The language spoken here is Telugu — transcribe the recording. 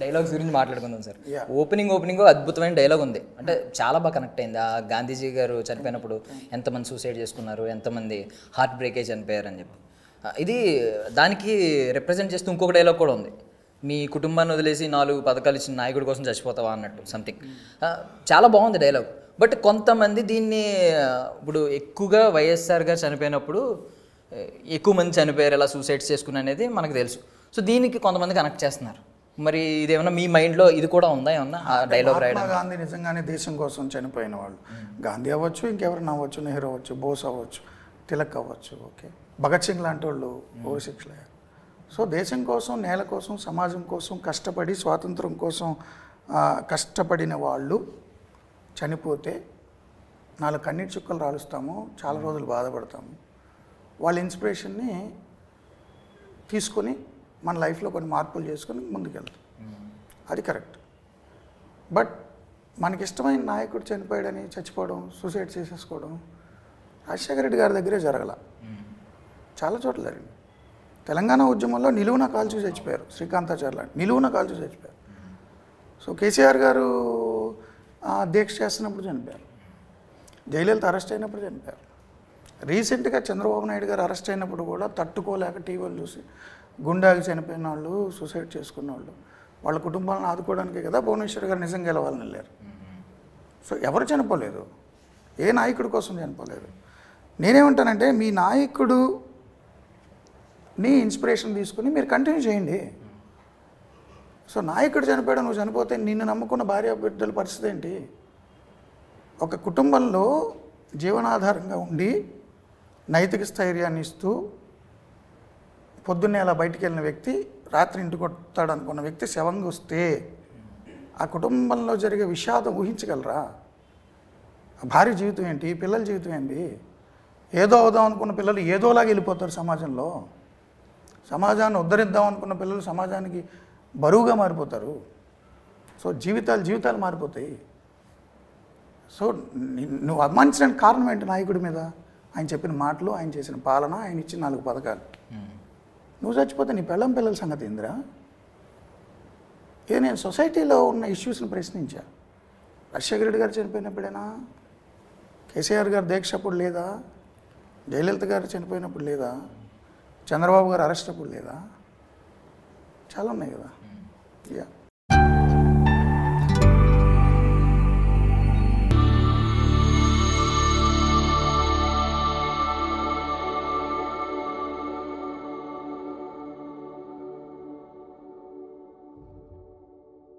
డైలాగ్స్ గురించి మాట్లాడుకుందాం సార్. Yeah. ఓపెనింగ్ అద్భుతమైన డైలాగ్ ఉంది, అంటే చాలా బాగా కనెక్ట్ అయింది. ఆ గాంధీజీ గారు చనిపోయినప్పుడు ఎంతమంది సూసైడ్ చేసుకున్నారు, ఎంతమంది హార్ట్ బ్రేకే చనిపోయారు అని చెప్పి, ఇది దానికి రిప్రజెంట్ చేస్తూ ఇంకొక డైలాగ్ కూడా ఉంది. మీ కుటుంబాన్ని వదిలేసి 4 పథకాలు ఇచ్చిన నాయకుడి కోసం చచ్చిపోతావా అన్నట్టు సంథింగ్. చాలా బాగుంది డైలాగ్. బట్ కొంతమంది దీన్ని ఇప్పుడు ఎక్కువగా వైఎస్ఆర్ గారు చనిపోయినప్పుడు ఎక్కువ మంది చనిపోయారు ఇలా సూసైడ్స్ చేసుకుని అనేది మనకు తెలుసు. సో దీనికి కొంతమంది కనెక్ట్ చేస్తున్నారు. మరి ఇదేమన్నా మీ మైండ్లో ఇది కూడా ఉందా ఏమన్నా ఆ డైలాగ్ రాయడం? గాంధీ నిజంగానే దేశం కోసం చనిపోయిన వాళ్ళు, గాంధీ అవ్వచ్చు, ఇంకెవరైనా అవ్వచ్చు, నెహ్రూ అవ్వచ్చు, బోస్ అవ్వచ్చు, తిలక్ అవ్వచ్చు, ఓకే, భగత్ సింగ్ లాంటి వాళ్ళు ఓరి శిక్షలు అయ్యారు. సో దేశం కోసం, నేల కోసం, సమాజం కోసం కష్టపడి స్వాతంత్రం కోసం కష్టపడిన వాళ్ళు చనిపోతే 4 కన్నీటి చుక్కలు రాలుస్తాము, చాలా రోజులు బాధపడతాము. వాళ్ళ ఇన్స్పిరేషన్ని తీసుకొని మన లైఫ్లో కొన్ని మార్పులు చేసుకొని ముందుకెళ్తాం, అది కరెక్ట్. బట్ మనకిష్టమైన నాయకుడు చనిపోయాడని చచ్చిపోవడం, సూసైడ్ చేసేసుకోవడం రాజశేఖర రెడ్డి గారి దగ్గరే జరగల, చాలా చోట్ల జరిగింది. తెలంగాణ ఉద్యమంలో నిలువున కాల్చి చచ్చిపోయారు, శ్రీకాంతాచార్య నిలువున కాల్చి చచ్చిపోయారు. సో కేసీఆర్ గారు దీక్ష చేస్తున్నప్పుడు చనిపోయారు, జయలలిత అరెస్ట్ అయినప్పుడు చనిపోయారు. రీసెంట్గా చంద్రబాబు నాయుడు గారు అరెస్ట్ అయినప్పుడు కూడా తట్టుకోలేక టీవీలు చూసి గుండాకి చనిపోయిన వాళ్ళు, సూసైడ్ చేసుకున్న వాళ్ళు, వాళ్ళ కుటుంబాలను ఆదుకోవడానికే కదా భువనేశ్వర్ గారు నిజం గెలవాలని వెళ్ళారు. సో ఎవరు చనిపోలేదు, ఏ నాయకుడి కోసం చనిపోలేదు. నేనేమంటానంటే మీ నాయకుడుని ఇన్స్పిరేషన్ తీసుకుని మీరు కంటిన్యూ చేయండి. సో నాయకుడు చనిపోయాడు, నువ్వు చనిపోతే నిన్ను నమ్ముకున్న భార్య బిడ్డల పరిస్థితి ఏంటి? ఒక కుటుంబంలో జీవనాధారంగా ఉండి నైతిక స్థైర్యాన్ని ఇస్తూ పొద్దున్నే అలా బయటికి వెళ్ళిన వ్యక్తి రాత్రి ఇంటికి వస్తాడు అనుకున్న వ్యక్తి శవంగా వస్తే ఆ కుటుంబంలో జరిగే విషాదం ఊహించగలరా? భార్య జీవితం ఏంటి, పిల్లల జీవితం ఏంటి? ఏదో అవుదాం అనుకున్న పిల్లలు ఏదోలాగా వెళ్ళిపోతారు సమాజంలో. సమాజాన్ని ఉద్ధరిద్దాం అనుకున్న పిల్లలు సమాజానికి బరువుగా మారిపోతారు. సో జీవితాలు మారిపోతాయి. సో నువ్వు అభిమానించడానికి కారణం ఏంటి నాయకుడి మీద? ఆయన చెప్పిన మాటలు, ఆయన చేసిన పాలన, ఆయన ఇచ్చిన 4 పథకాలు. నువ్వు చచ్చిపోతే నీ పిల్లల సంగతి ఏందిరా? నేను సొసైటీలో ఉన్న ఇష్యూస్ని ప్రశ్నించా. రాజశేఖర రెడ్డి గారు చనిపోయినప్పుడేనా? కేసీఆర్ గారు దీక్ష అప్పుడు లేదా? జయలలిత గారు చనిపోయినప్పుడు లేదా? చంద్రబాబు గారు అరెస్ట్ అప్పుడు లేదా? చాలా ఉన్నాయి కదా. యా